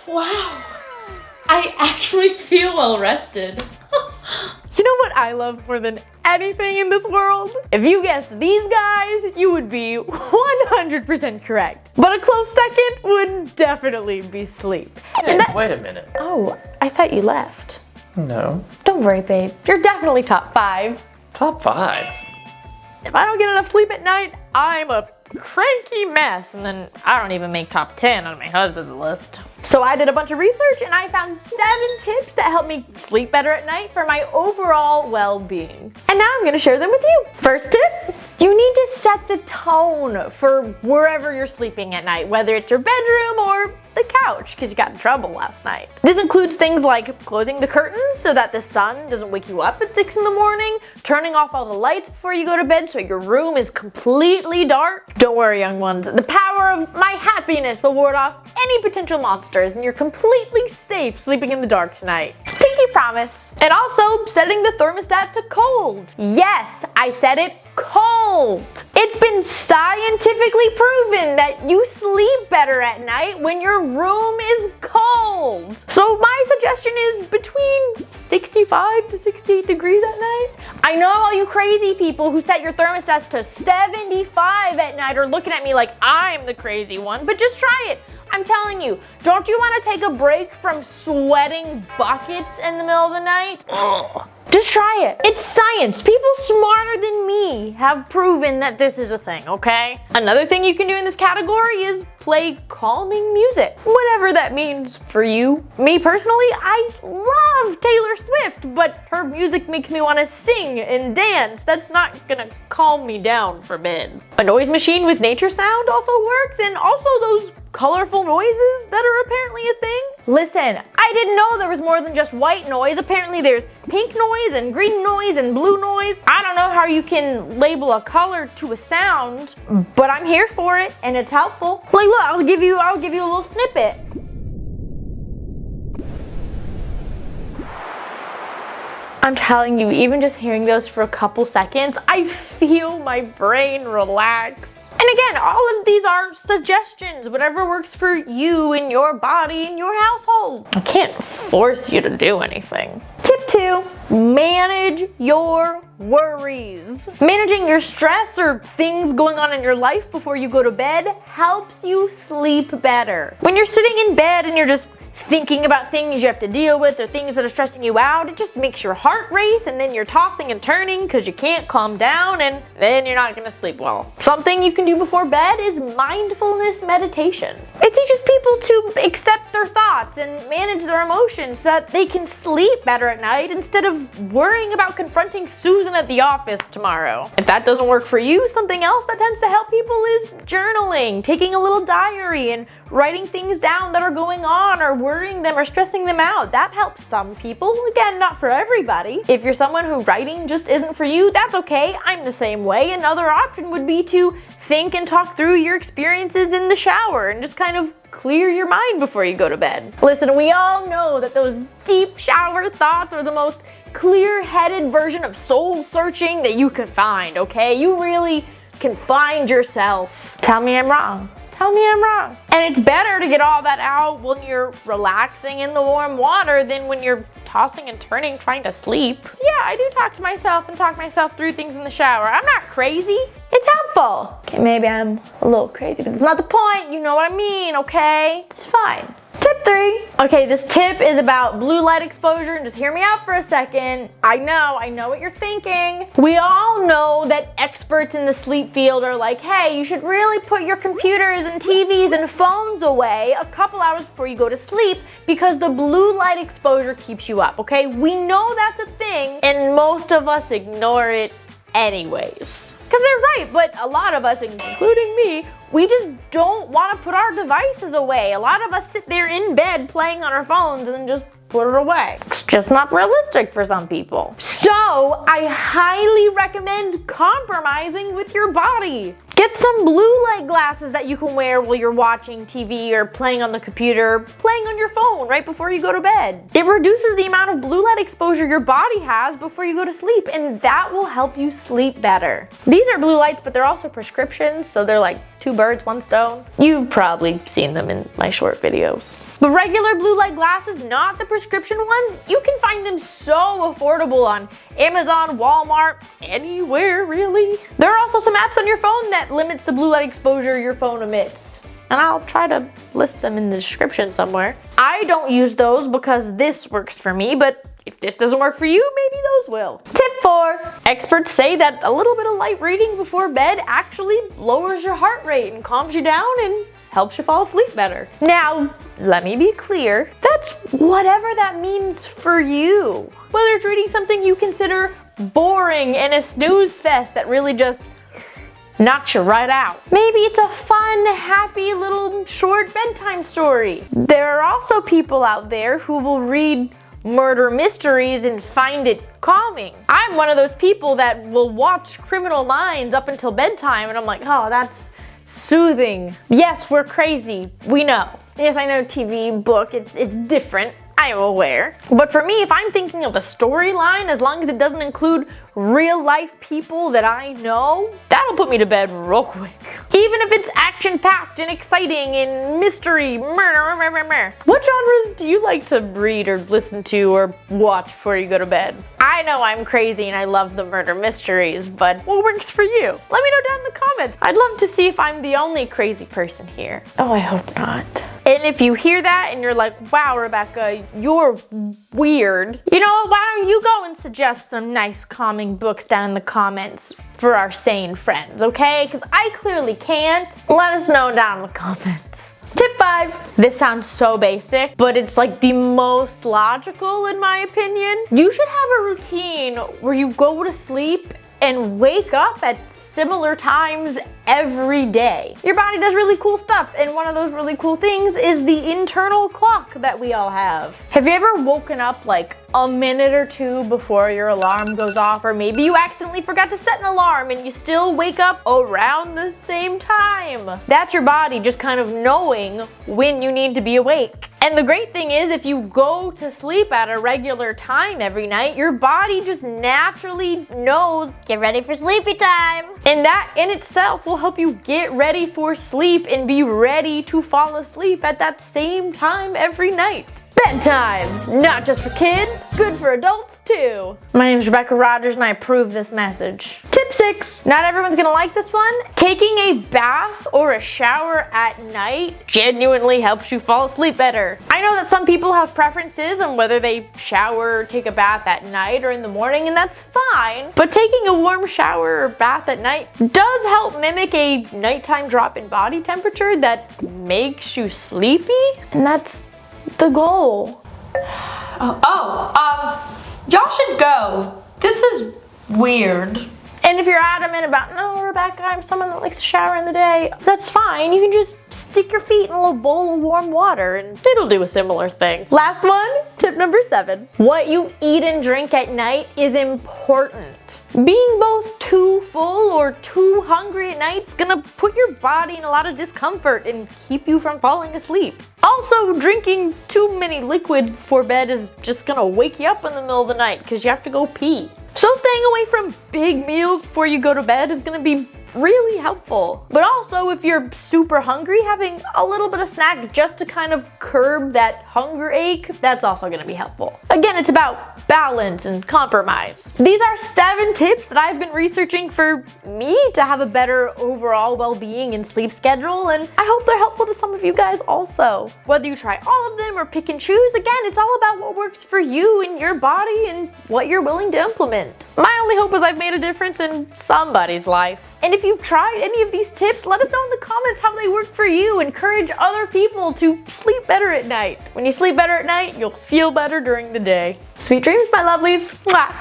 Wow. I actually feel well rested. You know what I love more than anything in this world? If you guessed these guys, you would be 100% correct. But a close second would definitely be sleep. Hey, wait a minute. Oh, I thought you left. No. Don't worry, babe. You're definitely top 5. Top 5? If I don't get enough sleep at night, I'm a cranky mess, and then I don't even make top 10 on my husband's list. So I did a bunch of research and I found 7 tips that help me sleep better at night for my overall well-being. And now I'm gonna share them with you. First tip, you need to set the tone for wherever you're sleeping at night, whether it's your bedroom or the couch because you got in trouble last night. This includes things like closing the curtains so that the sun doesn't wake you up at 6 in the morning, turning off all the lights before you go to bed so your room is completely dark. Don't worry, young ones, the power of my happiness will ward off any potential monsters and you're completely safe sleeping in the dark tonight. Pinky promise. And also setting the thermostat to cold. Yes, I said it, cold. It's been scientifically proven that you sleep better at night when your room is cold. So my suggestion is between 65 to 68 degrees at night. I know all you crazy people who set your thermostats to 75 at night are looking at me like I'm the crazy one, but just try it. I'm telling you, don't you want to take a break from sweating buckets in the middle of the night? Ugh. Just try it. It's science. People smarter than me have proven that this is a thing, okay? Another thing you can do in this category is play calming music, whatever that means for you. Me personally, I love Taylor Swift, but her music makes me want to sing and dance. That's not gonna calm me down for bed. A noise machine with nature sound also works, and also those colorful noises that are apparently a thing. Listen, I didn't know there was more than just white noise. Apparently there's pink noise and green noise and blue noise. I don't know how you can label a color to a sound, but I'm here for it and it's helpful. Like look, I'll give you a little snippet. I'm telling you, even just hearing those for a couple seconds, I feel my brain relax. And again, all of these are suggestions, whatever works for you and your body and your household. I can't force you to do anything. Tip 2, manage your worries. Managing your stress or things going on in your life before you go to bed helps you sleep better. When you're sitting in bed and you're just thinking about things you have to deal with or things that are stressing you out, it just makes your heart race and then you're tossing and turning because you can't calm down and then you're not gonna sleep well. Something you can do before bed is mindfulness meditation. It teaches people to accept their thoughts and manage their emotions so that they can sleep better at night instead of worrying about confronting Susan at the office tomorrow. If that doesn't work for you, something else that tends to help people is journaling, taking a little diary and writing things down that are going on or worrying them or stressing them out. That helps some people. Again, not for everybody. If you're someone who writing just isn't for you, that's okay. I'm the same way. Another option would be to think and talk through your experiences in the shower and just kind of clear your mind before you go to bed. Listen, we all know that those deep shower thoughts are the most clear-headed version of soul searching that you can find, okay? You really can find yourself. Tell me I'm wrong. Tell me I'm wrong. And it's better to get all that out when you're relaxing in the warm water than when you're tossing and turning trying to sleep. Yeah, I do talk to myself and talk myself through things in the shower. I'm not crazy. It's helpful. Okay, maybe I'm a little crazy, but it's not the point. You know what I mean, okay? It's fine. Tip 3. Okay, this tip is about blue light exposure, and just hear me out for a second. I know what you're thinking. We all know that experts in the sleep field are like, hey, you should really put your computers and TVs and phones away a couple hours before you go to sleep because the blue light exposure keeps you up, okay? We know that's a thing, and most of us ignore it anyways. Because they're right, but a lot of us, including me, we just don't want to put our devices away. A lot of us sit there in bed playing on our phones and then just put it away. It's just not realistic for some people. So I highly recommend compromising with your body. Get some blue light glasses that you can wear while you're watching TV or playing on the computer, playing on your phone right before you go to bed. It reduces the amount of blue light exposure your body has before you go to sleep, and that will help you sleep better. These are blue lights, but they're also prescriptions, so they're like 2 birds, 1 stone. You've probably seen them in my short videos. But regular blue light glasses, not the prescription ones, you can find them so affordable on Amazon, Walmart, anywhere really. There are also some apps on your phone that limits the blue light exposure your phone emits. And I'll try to list them in the description somewhere. I don't use those because this works for me, but if this doesn't work for you, maybe those will. Tip 4. Experts say that a little bit of light reading before bed actually lowers your heart rate and calms you down and helps you fall asleep better. Now, let me be clear, that's whatever that means for you. Whether it's reading something you consider boring and a snooze fest that really just knocks you right out. Maybe it's a fun, happy little short bedtime story. There are also people out there who will read murder mysteries and find it calming. I'm one of those people that will watch Criminal Minds up until bedtime and I'm like, oh, that's soothing. Yes, we're crazy. We know. Yes, I know TV, book, it's different. I am aware. But for me, if I'm thinking of a storyline, as long as it doesn't include real life people that I know, that'll put me to bed real quick. Even if it's action-packed and exciting and mystery, murder. What genres do you like to read or listen to or watch before you go to bed? I know I'm crazy and I love the murder mysteries, but what works for you? Let me know down in the comments. I'd love to see if I'm the only crazy person here. Oh, I hope not. And if you hear that and you're like, wow, Rebecca, you're weird, you know what, why don't you go and suggest some nice calming books down in the comments for our sane friends, okay? Because I clearly can't. Let us know down in the comments. Tip 5. This sounds so basic, but it's like the most logical in my opinion. You should have a routine where you go to sleep and wake up at similar times every day. Your body does really cool stuff, and one of those really cool things is the internal clock that we all have. Have you ever woken up like a minute or two before your alarm goes off, or maybe you accidentally forgot to set an alarm and you still wake up around the same time? That's your body just kind of knowing when you need to be awake. And the great thing is, if you go to sleep at a regular time every night, your body just naturally knows, get ready for sleepy time. And that in itself will help you get ready for sleep and be ready to fall asleep at that same time every night. Bedtimes, not just for kids, good for adults too. My name is Rebecca Rogers and I approve this message. Tip 6, not everyone's gonna like this one. Taking a bath or a shower at night genuinely helps you fall asleep better. I know that some people have preferences on whether they shower or take a bath at night or in the morning, and that's fine. But taking a warm shower or bath at night does help mimic a nighttime drop in body temperature that makes you sleepy, and that's the goal. Y'all should go. This is weird. And if you're adamant about, no, Rebecca, I'm someone that likes to shower in the day, that's fine. You can just stick your feet in a little bowl of warm water and it'll do a similar thing. Last one, tip number 7. What you eat and drink at night is important. Being both too full or too hungry at night is gonna put your body in a lot of discomfort and keep you from falling asleep. Also, drinking too many liquids before bed is just gonna wake you up in the middle of the night because you have to go pee. So staying away from big meals before you go to bed is gonna be really helpful. But also, if you're super hungry, having a little bit of snack just to kind of curb that hunger ache, that's also gonna be helpful. Again, it's about balance and compromise. These are 7 tips that I've been researching for me to have a better overall well-being and sleep schedule, and I hope they're helpful to some of you guys also. Whether you try all of them or pick and choose, again, it's all about what works for you and your body and what you're willing to implement. My only hope is I've made a difference in somebody's life. And if you've tried any of these tips, let us know in the comments how they work for you. Encourage other people to sleep better at night. When you sleep better at night, you'll feel better during the day. Sweet dreams, my lovelies. Mwah.